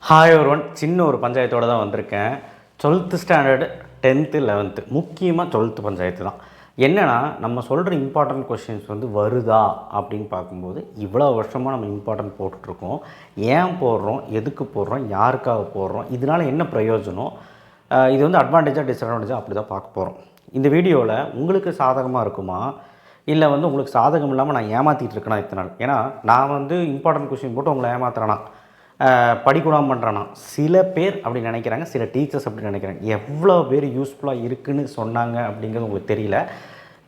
Hi ஒருவன் சின்ன ஒரு பஞ்சாயத்தோடு தான் வந்திருக்கேன். 12th ஸ்டாண்டர்டு 10th 11th முக்கியமாக 12th பஞ்சாயத்து தான். என்னென்னா நம்ம சொல்கிற இம்பார்ட்டன்ட் கொஷின்ஸ் வந்து வருதா அப்படின்னு பார்க்கும்போது இவ்வளோ வருஷமாக நம்ம இம்பார்ட்டன்ட் போட்டுட்ருக்கோம். ஏன் போடுறோம், எதுக்கு போடுறோம், யாருக்காக போடுறோம், இதனால் என்ன பிரயோஜனம், இது வந்து அட்வான்டேஜாக டிஸ்அட்வான்டேஜாக அப்படி தான் பார்க்க போகிறோம். இந்த வீடியோவில் உங்களுக்கு சாதகமாக இருக்குமா இல்லை வந்து உங்களுக்கு சாதகம் இல்லாமல் நான் ஏமாற்றிட்டு இருக்கேனா இத்தனை நாள். ஏன்னா நான் வந்து இம்பார்ட்டன்ட் கொஷின் போட்டு உங்களை ஏமாத்துறேனா, படிக்கூடாமல் பண்ணுறானா, சில பேர் அப்படி நினைக்கிறாங்க, சில டீச்சர்ஸ் அப்படி நினைக்கிறாங்க. எவ்வளோ பேர் யூஸ்ஃபுல்லாக இருக்குதுன்னு சொன்னாங்க அப்படிங்கிறது உங்களுக்கு தெரியல.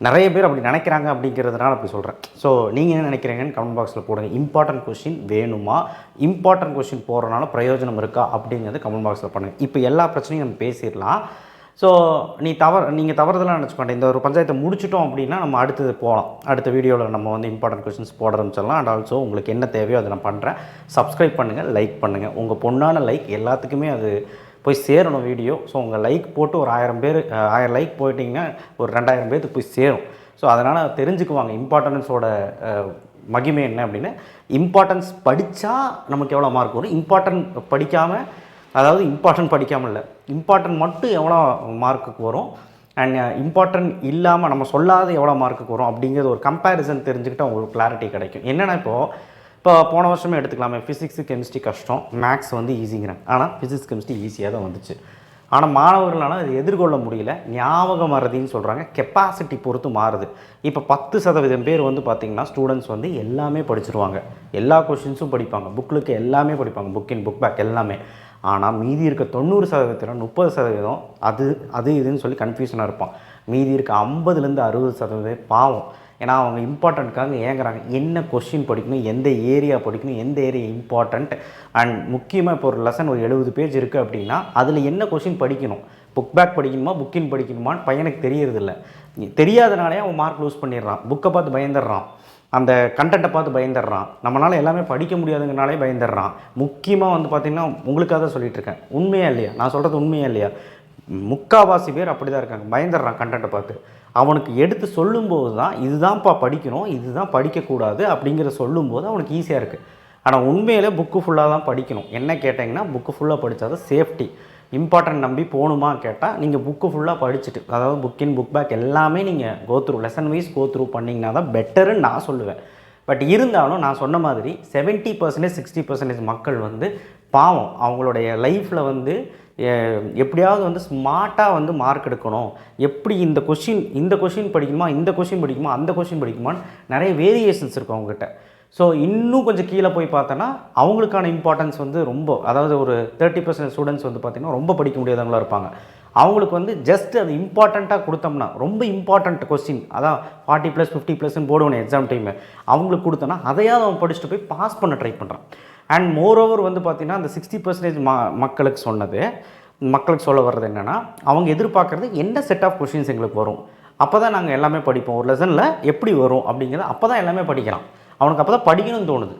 நிறைய பேர் அப்படி நினைக்கிறாங்க அப்படிங்கிறதுனால அப்படி சொல்கிறேன். ஸோ நீங்கள் என்ன நினைக்கிறீங்கன்னு கமெண்ட் பாக்ஸில் போடுங்க. இம்பார்ட்டன்ட் கொஷின் வேணுமா, இம்பார்ட்டன்ட் கொஷின் போடுறனால பிரயோஜனம் இருக்கா அப்படிங்கிறது கமெண்ட் பாக்ஸில் பண்ணுங்கள். இப்போ எல்லா பிரச்சனையும் நம்ம பேசிடலாம். ஸோ நீங்கள் தவறுதெல்லாம் நினச்சிக்கோண்டேன். இந்த ஒரு பஞ்சாயத்தை முடிச்சிட்டோம் அப்படின்னா நம்ம அடுத்தது போகலாம். அடுத்த வீடியோவில் நம்ம வந்து இம்பார்ட்டன்ட் கொஷின்ஸ் போட ஆரம்பிச்சிடலாம். அண்ட் ஆல்சோ உங்களுக்கு என்ன தேவையோ அதை நான் பண்ணுறேன். சப்ஸ்கிரைப் பண்ணுங்கள், லைக் பண்ணுங்கள். உங்கள் பொண்ணான லைக் எல்லாத்துக்குமே அது போய் சேரணும் வீடியோ. ஸோ உங்கள் லைக் போட்டு ஒரு 1000 லைக் போயிட்டிங்கன்னா ஒரு 2000 பேருக்கு போய் சேரும். ஸோ அதனால் தெரிஞ்சுக்குவாங்க இம்பார்ட்டன்ஸோட மகிமை என்ன அப்படின்னு. இம்பார்ட்டன்ஸ் படித்தா நமக்கு எவ்வளோ மார்க் வரும், இம்பார்ட்டன்ட் படிக்காமல், அதாவது இம்பார்ட்டன்ட் படிக்காமல் இல்லை, இம்பார்ட்டன்ட் மட்டும் எவ்வளோ மார்க்குக்கு வரும், அண்ட் இம்பார்ட்டன்ட் இல்லாமல் நம்ம சொல்லாத எவ்வளோ மார்க்குக்கு வரும் அப்படிங்கிறது ஒரு கம்பேரிசன் தெரிஞ்சுக்கிட்டால் உங்களுக்கு கிளாரிட்டி கிடைக்கும். என்னென்னா இப்போ போன வருஷமே எடுத்துக்கலாமே, ஃபிசிக்ஸு கெமிஸ்ட்ரி கஷ்டம், மேக்ஸ் வந்து ஈஸிங்கிறாங்க. ஆனால் ஃபிசிக்ஸ் கெமிஸ்ட்ரி ஈஸியாக தான் வந்துச்சு. ஆனால் மாணவர்களால் அதை எதிர்கொள்ள முடியல. ஞாபகம் மறதின்னு சொல்கிறாங்க, கெப்பாசிட்டி பொறுத்து மாறுது. இப்போ 10% பேர் வந்து பார்த்திங்கன்னா ஸ்டூடெண்ட்ஸ் வந்து எல்லாமே படிச்சிருவாங்க, எல்லா கொஷின்ஸும் படிப்பாங்க, புக்கிலுக்கு எல்லாமே படிப்பாங்க, புக் பேக் எல்லாமே. ஆனால் மீதி இருக்க 90% 30% அது இதுன்னு சொல்லி கன்ஃபியூஷனாக இருப்பான். மீதி இருக்க 50-60% பாவம். ஏன்னா அவங்க இம்பார்ட்டண்ட்காக ஏங்குறாங்க. என்ன கொஷின் படிக்கணும், எந்த ஏரியா படிக்கணும், எந்த ஏரியா இம்பார்ட்டண்ட், அண்ட் முக்கியமாக இப்போ ஒரு லெசன் ஒரு 70 பேஜ் இருக்குது அப்படின்னா அதில் என்ன கொஷின் படிக்கணும், புக் பேக் படிக்கணுமா புக்கின் படிக்கணுமான்னு பையனுக்கு தெரியறதில்ல. தெரியாதனாலே அவன் மார்க் லூஸ் பண்ணிடுறான், புக்கை பார்த்து பயந்துடுறான், அந்த கண்டென்ட்டை பார்த்து பயந்துடுறான், நம்மளால் எல்லாமே படிக்க முடியாதுங்கனாலே பயந்துடுறான். முக்கியமாக வந்து பார்த்திங்கன்னா உங்களுக்காக தான் சொல்லிகிட்ருக்கேன், உண்மையா இல்லையா, நான் சொல்கிறது உண்மையா இல்லையா, முக்கால்வாசி பேர் அப்படி தான் இருக்காங்க, பயந்துடுறான் கண்டென்ட்டை பார்த்து. அவனுக்கு எடுத்து சொல்லும்போது தான் இதுதான்ப்பா படிக்கணும், இதுதான் படிக்கக்கூடாது அப்படிங்கிறத சொல்லும்போது அவனுக்கு ஈஸியாக இருக்குது. ஆனால் உண்மையிலே புக்கு ஃபுல்லாக தான் படிக்கணும். என்ன கேட்டிங்கன்னா புக்கு ஃபுல்லாக படித்தா தான் சேஃப்டி. இம்பார்ட்டன்ட் நம்பி போகணுமா கேட்டால் நீங்கள் புக்கு ஃபுல்லாக படிச்சுட்டு, அதாவது புக் பேக் எல்லாமே நீங்கள் கோத்ரூ லெசன் வைஸ் கோத்ரூ பண்ணிங்கன்னா தான் பெட்டருன்னு நான் சொல்லுவேன். பட் இருந்தாலும் நான் சொன்ன மாதிரி 70% 60% மக்கள் வந்து பாவம் அவங்களுடைய லைஃப்பில் வந்து எப்படியாவது வந்து ஸ்மார்ட்டாக வந்து மார்க் எடுக்கணும், எப்படி இந்த கொஷின் படிக்கணுமா, இந்த கொஷின் படிக்குமா, அந்த கொஷின் படிக்குமான்னு நிறைய வேரியேஷன்ஸ் இருக்கும் அவங்ககிட்ட. ஸோ இன்னும் கொஞ்சம் கீழே போய் பார்த்தோன்னா அவங்களுக்கான இம்பார்ட்டன்ஸ் வந்து ரொம்ப, அதாவது ஒரு 30% ஸ்டூடெண்ட்ஸ் வந்து பார்த்திங்கன்னா ரொம்ப படிக்க முடியாதவங்களாக இருப்பாங்க. அவங்களுக்கு வந்து ஜஸ்ட் அது இம்பார்ட்டண்ட்டாக கொடுத்தோம்னா, ரொம்ப இம்பார்ட்டண்ட் கொஸ்டின், அதான் 40+, 50+ன்னு போடுவோம் எக்ஸாம் டைமு, அவங்களுக்கு கொடுத்தோன்னா அதையாவது அவன் படிச்சுட்டு போய் பாஸ் பண்ண ட்ரை பண்ணுறான். அண்ட் மோரோவர் வந்து பார்த்திங்கன்னா அந்த 60% மக்களுக்கு சொல்ல வர்றது என்னென்னா, அவங்க எதிர்பார்க்குறது என்ன செட் ஆஃப் கொஷின்ஸ் எங்களுக்கு வரும், அப்போ தான் நாங்கள் எல்லாமே படிப்போம், ஒரு லெசனில் எப்படி வரும் அப்படிங்கிறது அப்போ தான் எல்லாமே படிக்கலாம், அவனுக்கு அப்போ தான் படிக்கணும்னு தோணுது.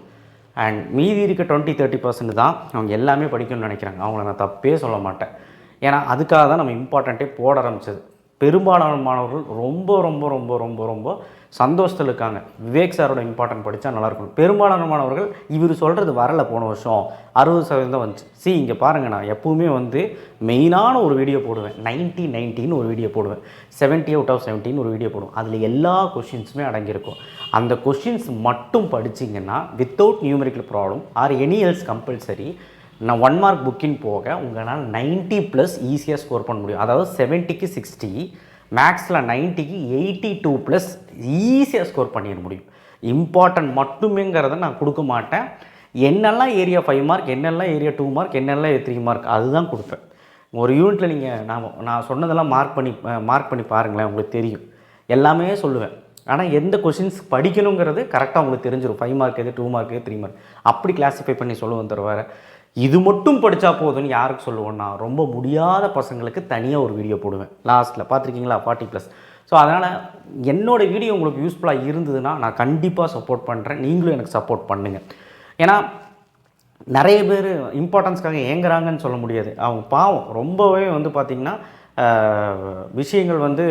அண்ட் மீதி இருக்க 20-30% தான் அவங்க எல்லாமே படிக்கணும்னு நினைக்கிறாங்க. அவங்கள நான் தப்பே சொல்ல மாட்டேன். ஏன்னா அதுக்காக தான் நம்ம இம்பார்ட்டண்ட்டே போட ஆரம்பிச்சது. பெரும்பாலான மாணவர்கள் ரொம்ப ரொம்ப ரொம்ப ரொம்ப ரொம்ப சந்தோஷத்தில் இருக்காங்க. விவேக் சாரோட இம்பார்ட்டன்ட் படித்தா நல்லாயிருக்கும். பெரும்பாலான மாணவர்கள் இவர் சொல்கிறது வரலை, போன வருஷம் 60% தான் வந்துச்சு. இங்கே பாருங்கள், நான் எப்போவுமே வந்து மெயினான ஒரு வீடியோ போடுவேன், 90-90ன்னு ஒரு வீடியோ போடுவேன், 70 out of 70ன்னு ஒரு வீடியோ போடுவேன். அதில் எல்லா கொஷின்ஸுமே அடங்கியிருக்கும். அந்த கொஷின்ஸ் மட்டும் படிச்சிங்கன்னா without numerical problem or any else compulsory நான் 1 மார்க் புக்கின் போக உங்களால் 90+ ஈஸியாக ஸ்கோர் பண்ண முடியும். அதாவது 70க்கு 60, மேக்ஸில் 90க்கு 82+ ஈஸியாக ஸ்கோர் பண்ணிட முடியும். இம்பார்ட்டன்ட் மட்டுமேங்கிறத நான் கொடுக்க மாட்டேன். என்னெல்லாம் ஏரியா 5 மார்க், என்னெல்லாம் ஏரியா 2 மார்க், என்னெல்லாம் 3 மார்க் அதுதான் கொடுப்பேன். ஒரு யூனிட்டில் நீங்கள் நான் சொன்னதெல்லாம் மார்க் பண்ணி பாருங்களேன், உங்களுக்கு தெரியும். எல்லாமே சொல்லுவேன். ஆனால் எந்த கொஷின்ஸ் படிக்கணுங்கிறது கரெக்டாக உங்களுக்கு தெரிஞ்சிடும். 5 மார்க் எது, 2 மார்க் எது, 3 மார்க் அப்படி கிளாஸிஃபை பண்ணி சொல்லுவேன். தருவார் இது மட்டும் படித்தா போதும்னு யாருக்கு சொல்லுவேன்னா, ரொம்ப முடியாத பசங்களுக்கு தனியாக ஒரு வீடியோ போடுவேன் லாஸ்ட்டில், பார்த்துருக்கீங்களா, 40+. ஸோ அதனால் என்னோடய வீடியோ உங்களுக்கு யூஸ்ஃபுல்லாக இருந்ததுன்னா நான் கண்டிப்பாக சப்போர்ட் பண்ணுறேன். நீங்களும் எனக்கு சப்போர்ட் பண்ணுங்கள். ஏன்னா நிறைய பேர் இம்பார்ட்டன்ஸ்க்காக ஏங்குறாங்கன்னு சொல்ல முடியாது. அவங்க பாவம் ரொம்பவே வந்து பார்த்திங்கன்னா விஷயங்கள் வந்து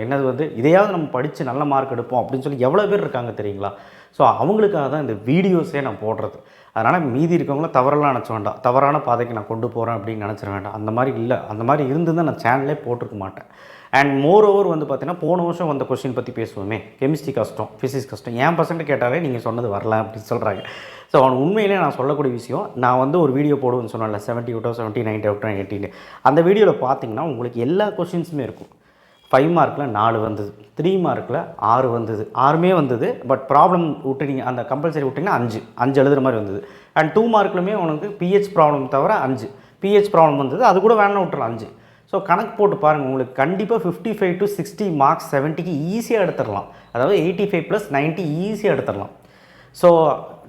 என்னது வந்து இதையாவது நம்ம படித்து நல்ல மார்க் எடுப்போம் அப்படின்னு சொல்லி எவ்வளோ பேர் இருக்காங்க தெரியுங்களா. ஸோ அவங்களுக்காக தான் இந்த வீடியோஸே நான் போடுறது. அதனால் மீதி இருக்கவங்கள தவறெல்லாம் நினச்ச வேண்டாம், தவறான பாதைக்கு நான் கொண்டு போகிறேன் அப்படின்னு நினச்சிட வேண்டாம். அந்த மாதிரி இல்லை, அந்த மாதிரி இருந்துதான் நான் சேனலே போட்டிருக்க மாட்டேன். அண்ட் மோர் ஓவர் வந்து பார்த்தீங்கன்னா போன வருஷம் வந்த கொஸ்டின் பற்றி பேசுவோமே, கெமிஸ்ட்ரி கஷ்டம், ஃபிசிக்ஸ் கஷ்டம், என் பசங்க கேட்டாலே நீங்கள் சொன்னது வரல அப்படின்னு சொல்கிறாங்க. ஸோ அவன் உண்மையிலே நான் சொல்லக்கூடிய விஷயம், நான் வந்து ஒரு வீடியோ போடுவேன்னு சொன்னேன்ல 70 out of 70, 90 out of 80. அந்த வீடியோவில் பார்த்தீங்கன்னா உங்களுக்கு எல்லா கொஷின்ஸுமே இருக்கும். 5 மார்க்கில் 4 வந்தது, 3 மார்க்கில் 6 வந்தது, 6மே வந்தது. பட் ப்ராப்ளம் விட்டுட்டீங்க, அந்த கம்பல்சரி விட்டிங்கன்னா 5 எழுதுகிற மாதிரி வந்தது. அண்ட் 2 மார்க்லுமே உனக்கு பிஹெச் ப்ராப்ளம் தவிர 5 பிஹெச் ப்ராப்ளம் வந்தது, அது கூட வேணாம் விட்டுறலாம் 5. ஸோ கணக்கு போட்டு பாருங்கள், உங்களுக்கு கண்டிப்பாக 55 to 60 மார்க்ஸ் 70க்கு ஈஸியாக எடுத்துடலாம். அதாவது 85 + 90 ஈஸியாக எடுத்துடலாம். ஸோ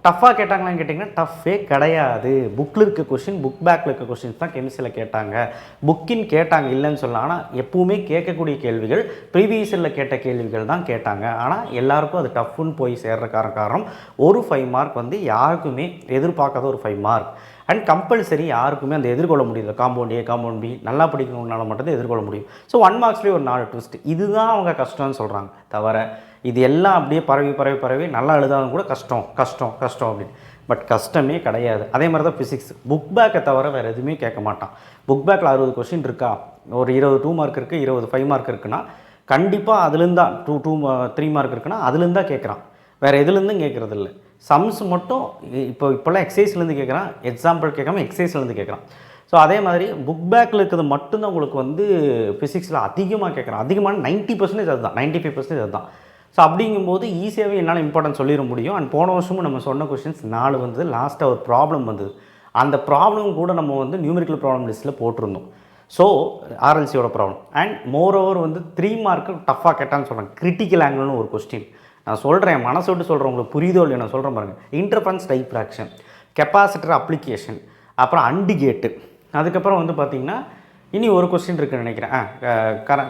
டஃப்பாக கேட்டாங்களான்னு கேட்டிங்கன்னா டஃப்பே கிடையாது. புக்கில் இருக்க கொஷின், புக் பேக்கில் இருக்க கொஷின்ஸ் தான் கெமிஸ்ட்ரியில் கேட்டாங்க. புக்கின் கேட்டாங்க இல்லைன்னு சொல்லலாம். ஆனால் எப்பவுமே கேட்கக்கூடிய கேள்விகள் ப்ரீவியஸ் இயரில் கேட்ட கேள்விகள் தான் கேட்டாங்க. ஆனால் எல்லாருக்கும் அது டஃப்னு போய் சேர்ற காரணம் ஒரு 5 மார்க் வந்து யாருக்குமே எதிர்பார்க்காத ஒரு 5 மார்க். அண்ட் கம்பல்சரி யாருக்குமே அந்த எதிர்கொள்ள முடியல. காம்பவுண்ட் ஏ, காம்பவுண்ட் பி நல்லா படிக்கணும்னால மட்டும்தான் எதிர்கொள்ள முடியும். ஸோ 1 மார்க்ஸ்லேயே ஒரு 4 ட்விஸ்ட், இதுதான் அவங்க கஷ்டம்னு சொல்கிறாங்க. தவிர இது எல்லாம் அப்படியே பரவி நல்லா எழுதாலும் கூட கஷ்டம் அப்படின்னு. பட் கஷ்டமே கிடையாது. அதே மாதிரி தான் ஃபிசிக்ஸ், புக் பேக்கை தவிர வேறு எதுவுமே கேட்க மாட்டான். புக் பேக்கில் 60 கொஷின் இருக்கா, ஒரு 20 2 மார்க் இருக்குது, 20 5 மார்க் இருக்குன்னா கண்டிப்பாக அதுலேருந்து தான் 3 மார்க் இருக்குன்னா அதுலேருந்து தான் கேட்குறான், வேறு எதுலேருந்தும் கேட்குறது இல்லை. சம்ஸ் மட்டும் இப்போல்லாம் எக்ஸசைஸ்லேருந்து கேட்குறான், எக்ஸாம்பிள் கேட்காம எக்ஸசைஸ்லேருந்து கேட்குறான். ஸோ அதே மாதிரி புக் பேக்கில் இருக்கிறது மட்டும்தான் உங்களுக்கு வந்து ஃபிசிக்ஸில் அதிகமாக கேட்குறான். அதிகமான 90% அதுதான், 95% அதுதான். ஸோ அப்படிங்கும்போது ஈஸியாகவே என்னால் இம்பார்ட்டன்ஸ் சொல்லிட முடியும். அண்ட் போன வருஷமும் நம்ம சொன்ன கொஷின்ஸ் 4 வந்தது. லாஸ்ட்டாக ஒரு ப்ராப்ளம் வந்தது, அந்த ப்ராப்ளம் கூட நம்ம வந்து நியூமெரிக்கல் ப்ராப்ளம் லிஸ்ட்டில் போட்டிருந்தோம். ஸோ ஆர்எல்சியோட ப்ராப்ளம். அண்ட் மோர் ஓவர் வந்து 3 மார்க்கு டஃப்பாக கேட்டான்னு சொல்கிறேன். கிரிட்டிக்கல் ஆங்கிள்னு ஒரு கொஸ்டின் நான் சொல்கிறேன், மனசு விட்டு சொல்கிறேன், உங்களுக்கு புரியுதோ இல்லையா நான் சொல்கிறேன் பாருங்கள். இன்டர்ஃபரன்ஸ் டைஃப்ராக்ஷன், கெப்பாசிட்டர் அப்ளிகேஷன், அப்புறம் அண்டிகேட்டு, அதுக்கப்புறம் வந்து பார்த்திங்கன்னா இனி ஒரு கொஸ்டின் இருக்குன்னு நினைக்கிறேன்,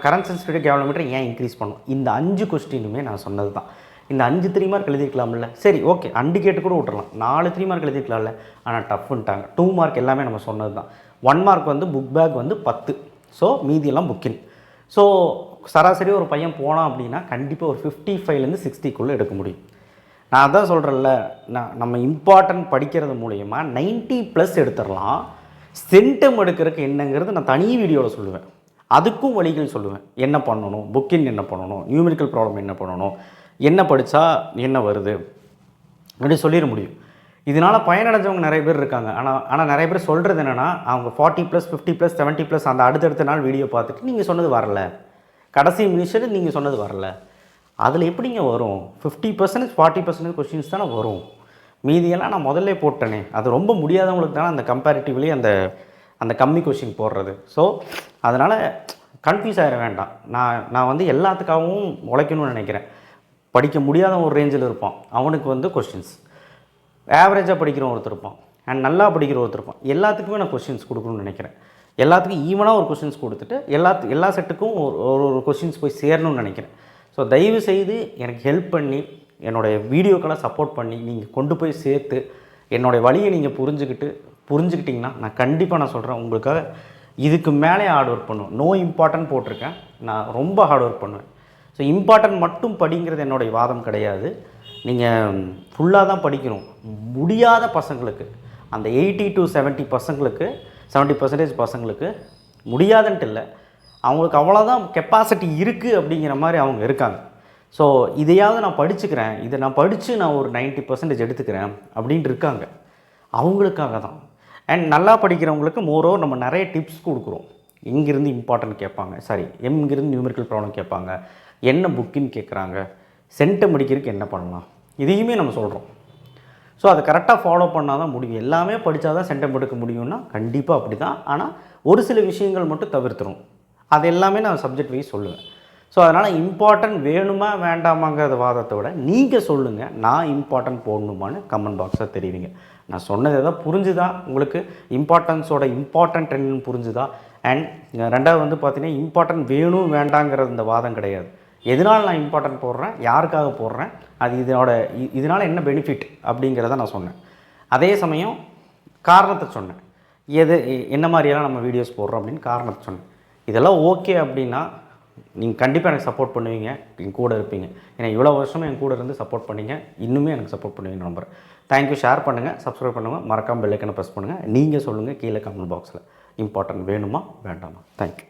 கரண்ட் சென்சிட்டிவிட்டி கேவலோமீட்டர் ஏன் இன்க்ரீஸ் பண்ணும். இந்த 5 கொஸ்டினுமே நான் சொன்னது தான். இந்த 5 3 மார்க் எழுதிருக்கலாம்ல, சரி ஓகே அண்டிகேட்டு கூட விட்டுறலாம். 4 3 மார்க் எழுதிருக்கலாம்ல, ஆனால் டஃப்ன்ட்டாங்க. 2 மார்க் எல்லாமே நம்ம சொன்னது தான். 1 மார்க் வந்து புக் பேக் வந்து 10, ஸோ மீதியெல்லாம் புக்கின். ஸோ சராசரி ஒரு பையன் போனான் அப்படின்னா கண்டிப்பாக ஒரு 55லேருந்து 60க்குள்ளே எடுக்க முடியும். நான் அதான் சொல்கிறேன்ல, நம்ம இம்பார்ட்டன்ட் படிக்கிறது மூலயமா 90+ எடுத்துடலாம். சென்டம் எடுக்கிறதுக்கு என்னங்கிறது நான் தனி வீடியோவில் சொல்லுவேன், அதுக்கும் வழிகள் சொல்லுவேன். என்ன பண்ணணும், புக்கின் என்ன பண்ணணும், நியூமெரிக்கல் ப்ராப்ளம் என்ன பண்ணணும், என்ன படித்தா என்ன வருது அப்படி சொல்லிட முடியும். இதனால் பயனடைஞ்சவங்க நிறைய பேர் இருக்காங்க. ஆனால் நிறைய பேர் சொல்கிறது என்னென்னா, அவங்க 40+, 50+, 70+, அந்த அடுத்தடுத்த நாள் வீடியோ பார்த்துட்டு நீங்கள் சொன்னது வரல, கடைசி நிமிஷம் நீங்கள் சொன்னது வரல, அதில் எப்படிங்க வரும்? 50% 40% கொஸ்டின்ஸ் தானே வரும். மீதியெல்லாம் நான் முதல்ல போட்டேனே. அது ரொம்ப முடியாதவங்களுக்கு தானே அந்த கம்பேரிட்டிவ்லி அந்த கம்மி கொஸ்டின் போடுறது. ஸோ அதனால் கன்ஃபியூஸ் ஆகிட வேண்டாம். நான் வந்து எல்லாத்துக்காகவும் உழைக்கணும்னு நினைக்கிறேன். படிக்க முடியாத ஒரு ரேஞ்சில் இருப்பான், அவனுக்கு வந்து கொஸ்டின்ஸ், ஆவரேஜாக படிக்கிற ஒருத்தர் இருப்பான், அண்ட் நல்லா படிக்கிற ஒருத்தர் இருப்பான். எல்லாத்துக்குமே நான் கொஸ்டின்ஸ் கொடுக்கணும்னு நினைக்கிறேன். எல்லாத்துக்கும் ஈவனாக ஒரு கொஸ்டின்ஸ் கொடுத்துட்டு எல்லா செட்டுக்கும் ஒரு கொஸ்டின்ஸ் போய் சேரணும்னு நினைக்கிறேன். ஸோ தயவு செய்து எனக்கு ஹெல்ப் பண்ணி என்னுடைய வீடியோக்களை சப்போர்ட் பண்ணி நீங்கள் கொண்டு போய் சேர்த்து என்னுடைய வழியை நீங்கள் புரிஞ்சுக்கிட்டிங்கன்னா நான் கண்டிப்பாக நான் சொல்கிறேன், உங்களுக்காக இதுக்கு மேலே ஹார்ட் ஒர்க் பண்ணுவேன். நோ இம்பார்ட்டன்ட் போட்டிருக்கேன், நான் ரொம்ப ஹார்ட் ஒர்க் பண்ணுவேன். ஸோ இம்பார்ட்டன்ட் மட்டும் படிங்கிறது என்னுடைய வாதம் கிடையாது. நீங்கள் ஃபுல்லாக தான் படிக்கணும். முடியாத பசங்களுக்கு, அந்த 80 to 70 பசங்களுக்கு, 70% பசங்களுக்கு முடியாதுன்ட்டு இல்லை, அவங்களுக்கு அவ்வளோதான் கெப்பாசிட்டி இருக்குது அப்படிங்கிற மாதிரி அவங்க இருக்காங்க. ஸோ இதையாவது நான் படிச்சுக்கிறேன், இதை நான் படித்து நான் ஒரு 90% எடுத்துக்கிறேன் அப்படின்ட்டு இருக்காங்க. அவங்களுக்காக தான். அண்ட் நல்லா படிக்கிறவங்களுக்கு மோரோவர் நம்ம நிறைய டிப்ஸ் கொடுக்குறோம். இங்கேருந்து இம்பார்ட்டன்ட் கேட்பாங்க, எங்கிருந்து நியூமெரிக்கல் ப்ராப்ளம் கேட்பாங்க, என்ன புக்கின்னு கேட்குறாங்க, சென்டம் படிக்கிறதுக்கு என்ன பண்ணலாம், இதையுமே நம்ம சொல்கிறோம். ஸோ அதை கரெக்டாக ஃபாலோ பண்ணால் தான் முடியும். எல்லாமே படித்தா தான் சென்டம் எடுக்க முடியும்னா கண்டிப்பாக அப்படி தான். ஆனால் ஒரு சில விஷயங்கள் மட்டும் தவிர்த்துரும். அது எல்லாமே நான் சப்ஜெக்ட் வைஸ் சொல்லுவேன். ஸோ அதனால் இம்பார்ட்டன்ட் வேணுமா வேண்டாமாங்கிறத வாதத்தை விட நீங்கள் சொல்லுங்கள், நான் இம்பார்ட்டன்ட் போடணுமான்னு கமெண்ட் பாக்ஸில் தெரிவிங்க. நான் சொன்னது எதாவது புரிஞ்சுதா உங்களுக்கு? இம்பார்ட்டன்ஸோட இம்பார்ட்டன்ட் என்னன்னு புரிஞ்சுதா? அண்ட் ரெண்டாவது வந்து பார்த்திங்கன்னா, இம்பார்ட்டன்ட் வேணும் வேண்டாங்கிறது இந்த வாதம் கிடையாது. எதனால் நான் இம்பார்ட்டன்ட் போடுறேன், யாருக்காக போடுறேன், அது இதனால் என்ன பெனிஃபிட் அப்படிங்கிறத நான் சொன்னேன். அதே சமயம் காரணத்தை சொன்னேன், என்ன மாதிரியெல்லாம் நம்ம வீடியோஸ் போடுறோம் அப்படின்னு காரணத்தை சொன்னேன். இதெல்லாம் ஓகே அப்படின்னா நீங்கள் கண்டிப்பாக எனக்கு சப்போர்ட் பண்ணுவீங்க, என் கூட இருப்பீங்க. ஏன்னா இவ்வளோ வருஷமாக என் கூட இருந்து சப்போர்ட் பண்ணீங்க, இன்னுமே எனக்கு சப்போர்ட் பண்ணுவீங்க நம்புறேன். தேங்க்யூ. ஷேர் பண்ணுங்கள், சப்ஸ்கிரைப் பண்ணுங்கள், மறக்காமல் பெல் ஐக்கனை ப்ரெஸ் பண்ணுங்கள். நீங்கள் சொல்லுங்கள் கீழே கமெண்ட் பாக்ஸில் இம்பார்ட்டன்ட் வேணுமா வேண்டாமா. தேங்க்யூ.